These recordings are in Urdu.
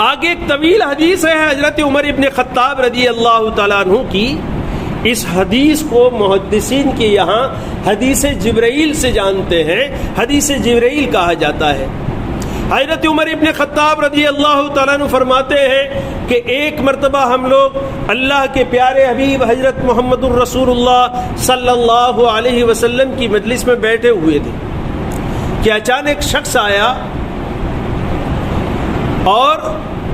آگے ایک طویل حدیث ہے حضرت عمر ابن خطاب رضی اللہ تعالیٰ عنہ کی. اس حدیث کو محدثین کے یہاں حدیث جبرائیل سے جانتے ہیں، حدیث جبرائیل کہا جاتا ہے. حضرت عمر ابن خطاب رضی اللہ تعالیٰ عنہ فرماتے ہیں کہ ایک مرتبہ ہم لوگ اللہ کے پیارے حبیب حضرت محمد الرسول اللہ صلی اللہ علیہ وسلم کی مجلس میں بیٹھے ہوئے تھے کہ اچانک شخص آیا اور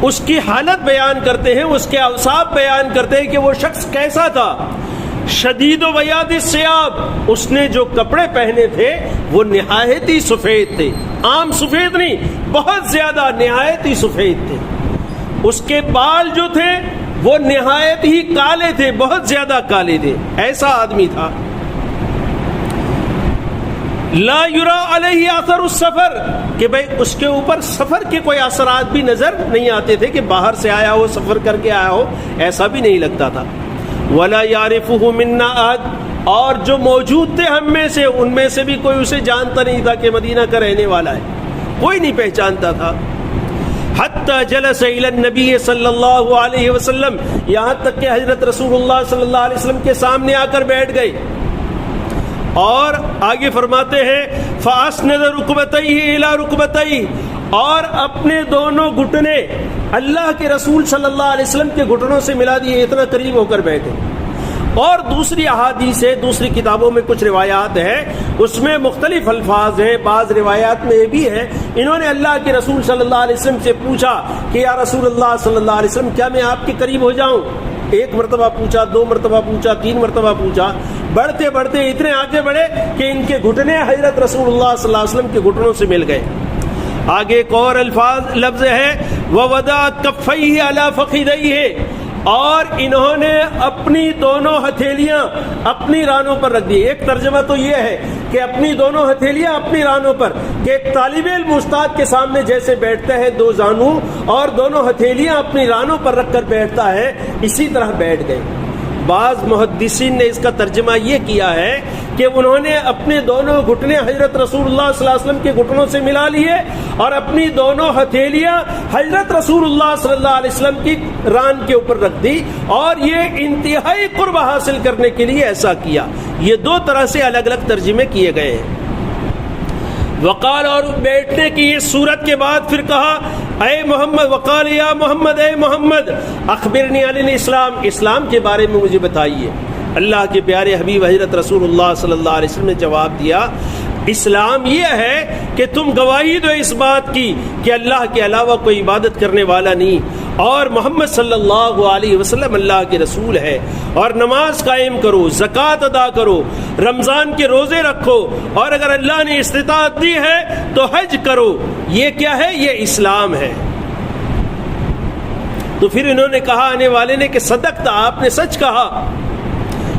اس کی حالت بیان کرتے ہیں، اس کے اوصاف بیان کرتے ہیں کہ وہ شخص کیسا تھا. شدید و بیاض الثیاب، اس نے جو کپڑے پہنے تھے وہ نہایت ہی سفید تھے، عام سفید نہیں، بہت زیادہ نہایت ہی سفید تھے. اس کے بال جو تھے وہ نہایت ہی کالے تھے، بہت زیادہ کالے تھے. ایسا آدمی تھا. لا یرا علیہ اثر السفر، کہ بھئی اس کے اوپر سفر کے کوئی اثرات بھی نظر نہیں آتے تھے کہ باہر سے آیا ہو، سفر کر کے آیا ہو، ایسا بھی نہیں لگتا تھا. ولا یعرفہ منا احد، اور جو موجود تھے ہم میں سے، ان میں سے بھی کوئی اسے جانتا نہیں تھا کہ مدینہ کا رہنے والا ہے، کوئی نہیں پہچانتا تھا. حتی جلس الی النبی صلی اللہ علیہ وسلم، یہاں تک کہ حضرت رسول اللہ صلی اللہ علیہ وسلم کے سامنے آ کر بیٹھ گئے. اور آگے فرماتے ہیں فَأَسْنَدَ رُكْبَتَيْهِ إِلَى رُكْبَتَيْهِ، اور اپنے دونوں گھٹنے اللہ کے رسول صلی اللہ علیہ وسلم کے گھٹنوں سے ملا دیے، اتنا قریب ہو کر بیٹھے. اور دوسری احادیث ہے، دوسری کتابوں میں کچھ روایات ہیں، اس میں مختلف الفاظ ہیں. بعض روایات میں یہ بھی ہے انہوں نے اللہ کے رسول صلی اللہ علیہ وسلم سے پوچھا کہ یا رسول اللہ صلی اللہ علیہ وسلم کیا میں آپ کے قریب ہو جاؤں؟ ایک مرتبہ پوچھا، دو مرتبہ پوچھا، تین مرتبہ پوچھا. بڑھتے بڑھتے اتنے آگے بڑھے کہ ان کے گھٹنے حضرت رسول اللہ صلی اللہ علیہ وسلم کے گھٹنوں سے مل گئے. آگے ایک اور لفظ ہے وَوَضَعَ كَفَّيْهِ عَلَى فَخِذَيْهِ، اور انہوں نے اپنی دونوں ہتھیلیاں اپنی رانوں پر رکھ دی. ایک ترجمہ تو یہ ہے کہ اپنی دونوں ہتھیلیاں اپنی رانوں پر، کہ ایک طالب علم استاد کے سامنے جیسے بیٹھتا ہے دو زانو اور دونوں ہتھیلیاں اپنی رانوں پر رکھ کر بیٹھتا ہے، اسی طرح بیٹھ گئے. بعض محدثین نے اس کا ترجمہ یہ کیا ہے کہ انہوں نے اپنے دونوں گھٹنے حضرت رسول اللہ صلی اللہ علیہ وسلم کے گھٹنوں سے ملا لیے اور اپنی دونوں ہتھیلیاں حضرت رسول اللہ صلی اللہ علیہ وسلم کی ران کے اوپر رکھ دی، اور یہ انتہائی قرب حاصل کرنے کے لیے ایسا کیا. یہ دو طرح سے الگ الگ ترجمے کیے گئے ہیں. وقال، اور بیٹھنے کی اس صورت کے بعد پھر کہا اے محمد، وقال یا محمد، اے محمد اخبرنی عن الاسلام، اسلام کے بارے میں مجھے بتائیے. اللہ کے پیارے حبیب حضرت رسول اللہ صلی اللہ علیہ وسلم نے جواب دیا اسلام یہ ہے کہ تم گواہی دو اس بات کی کہ اللہ کے علاوہ کوئی عبادت کرنے والا نہیں اور محمد صلی اللہ علیہ وسلم اللہ کے رسول ہے، اور نماز قائم کرو، زکوٰۃ ادا کرو، رمضان کے روزے رکھو، اور اگر اللہ نے استطاعت دی ہے تو حج کرو. یہ کیا ہے؟ یہ اسلام ہے. تو پھر انہوں نے کہا آنے والے نے کہ صدقت، آپ نے سچ کہا.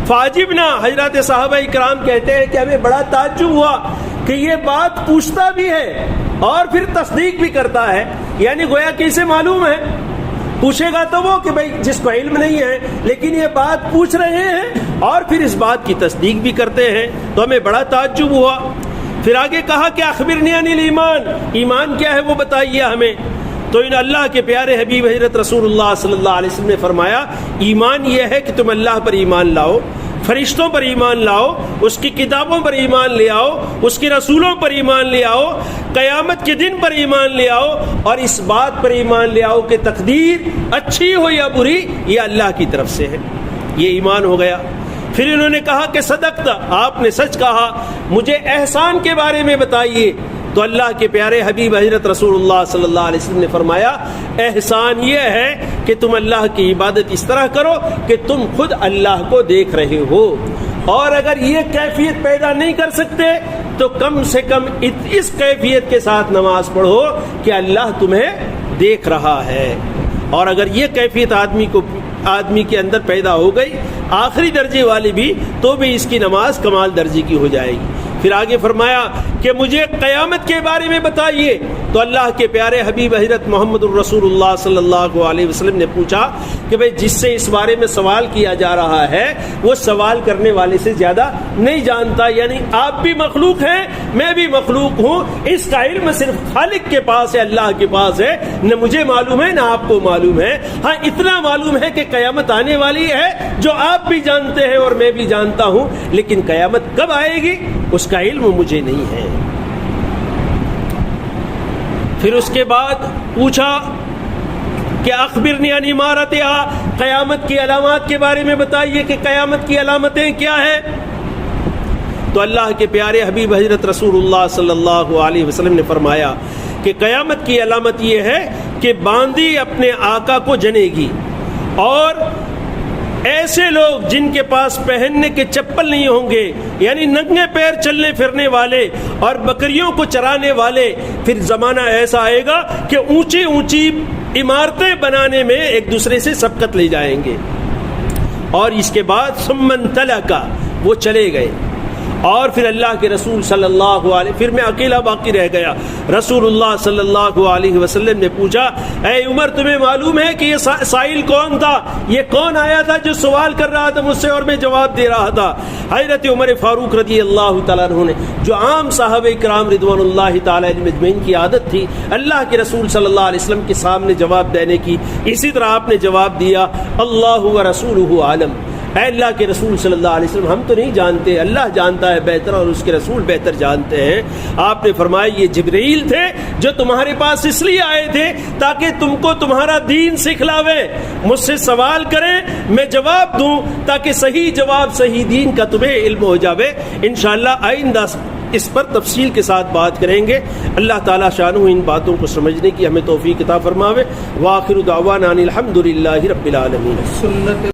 فاجبنا، حضرات صحابہ کرام کہتے ہیں کہ ہمیں بڑا تعجب ہوا کہ یہ بات پوچھتا بھی ہے اور پھر تصدیق بھی کرتا ہے. یعنی گویا کہ اسے معلوم ہے، پوچھے گا تو وہ کہ بھائی جس کو علم نہیں ہے، لیکن یہ بات پوچھ رہے ہیں اور پھر اس بات کی تصدیق بھی کرتے ہیں. تو ہمیں بڑا تعجب ہوا. پھر آگے کہا کہ اخبرنی عن الایمان، ایمان کیا ہے وہ بتائیے ہمیں. تو ان اللہ کے پیارے حبیب حضرت رسول اللہ صلی اللہ علیہ وسلم نے فرمایا ایمان یہ ہے کہ تم اللہ پر ایمان لاؤ، فرشتوں پر ایمان لاؤ، اس کی کتابوں پر ایمان لے آؤ، اس کے رسولوں پر ایمان لے آؤ، قیامت کے دن پر ایمان لے آؤ، اور اس بات پر ایمان لے آؤ کہ تقدیر اچھی ہو یا بری یہ اللہ کی طرف سے ہے. یہ ایمان ہو گیا. پھر انہوں نے کہا کہ صدقت، آپ نے سچ کہا. مجھے احسان کے بارے میں بتائیے. تو اللہ کے پیارے حبیب حضرت رسول اللہ صلی اللہ علیہ وسلم نے فرمایا احسان یہ ہے کہ تم اللہ کی عبادت اس طرح کرو کہ تم خود اللہ کو دیکھ رہے ہو، اور اگر یہ کیفیت پیدا نہیں کر سکتے تو کم سے کم اس کیفیت کے ساتھ نماز پڑھو کہ اللہ تمہیں دیکھ رہا ہے. اور اگر یہ کیفیت آدمی کے اندر پیدا ہو گئی، آخری درجے والی بھی، تو بھی اس کی نماز کمال درجے کی ہو جائے گی. پھر آگے فرمایا کہ مجھے قیامت کے بارے میں بتائیے. تو اللہ کے پیارے حبیب حضرت محمد الرسول اللہ صلی اللہ علیہ وسلم نے پوچھا کہ بھئی جس سے اس بارے میں سوال کیا جا رہا ہے وہ سوال کرنے والے سے زیادہ نہیں جانتا. یعنی آپ بھی مخلوق ہیں, میں بھی مخلوق ہوں, اس کا علم صرف خالق کے پاس ہے, اللہ کے پاس ہے. نہ مجھے معلوم ہے نہ آپ کو معلوم ہے. ہاں اتنا معلوم ہے کہ قیامت آنے والی ہے جو آپ بھی جانتے ہیں اور میں بھی جانتا ہوں, لیکن قیامت کب آئے گی اس کا علم مجھے نہیں ہے. پھر اس کے بعد پوچھا کہ اخبرنی عن امارتها, قیامت کی علامات کے بارے میں بتائیے کہ قیامت کی علامتیں کیا ہیں. تو اللہ کے پیارے حبیب حضرت رسول اللہ صلی اللہ علیہ وسلم نے فرمایا کہ قیامت کی علامت یہ ہے کہ باندی اپنے آقا کو جنے گی, اور ایسے لوگ جن کے پاس پہننے کے چپل نہیں ہوں گے, یعنی ننگے پیر چلنے پھرنے والے اور بکریوں کو چرانے والے. پھر زمانہ ایسا آئے گا کہ اونچی اونچی عمارتیں بنانے میں ایک دوسرے سے سبقت لے جائیں گے. اور اس کے بعد ثم انطلقا, وہ چلے گئے. اور پھر اللہ کے رسول صلی اللہ علیہ, پھر میں اکیلا باقی رہ گیا. رسول اللہ صلی اللہ علیہ وسلم نے پوچھا اے عمر تمہیں معلوم ہے کہ یہ سائل کون تھا, یہ کون آیا تھا جو سوال کر رہا تھا مجھ سے اور میں جواب دے رہا تھا؟ حضرت عمر فاروق رضی اللہ تعالیٰ عنہ نے, جو عام صحابہ کرام رضوان اللہ تعالیٰ علیہم اجمعین کی عادت تھی اللہ کے رسول صلی اللہ علیہ وسلم کے سامنے جواب دینے کی, اسی طرح آپ نے جواب دیا اللہ و رسولہ عالم. اے اللہ کے رسول صلی اللہ علیہ وسلم ہم تو نہیں جانتے, اللہ جانتا ہے بہتر اور اس کے رسول بہتر جانتے ہیں. آپ نے فرمایا یہ جبرائیل تھے جو تمہارے پاس اس لیے آئے تھے تاکہ تم کو تمہارا دین سکھلاوے, مجھ سے سوال کریں میں جواب دوں تاکہ صحیح جواب صحیح دین کا تمہیں علم ہو جاوے. انشاءاللہ آئندہ اس پر تفصیل کے ساتھ بات کریں گے. اللہ تعالیٰ شانہ ان باتوں کو سمجھنے کی ہمیں توفیق عطا فرماوے. وآخر دعوانا ان الحمد للہ رب العالمین. سنت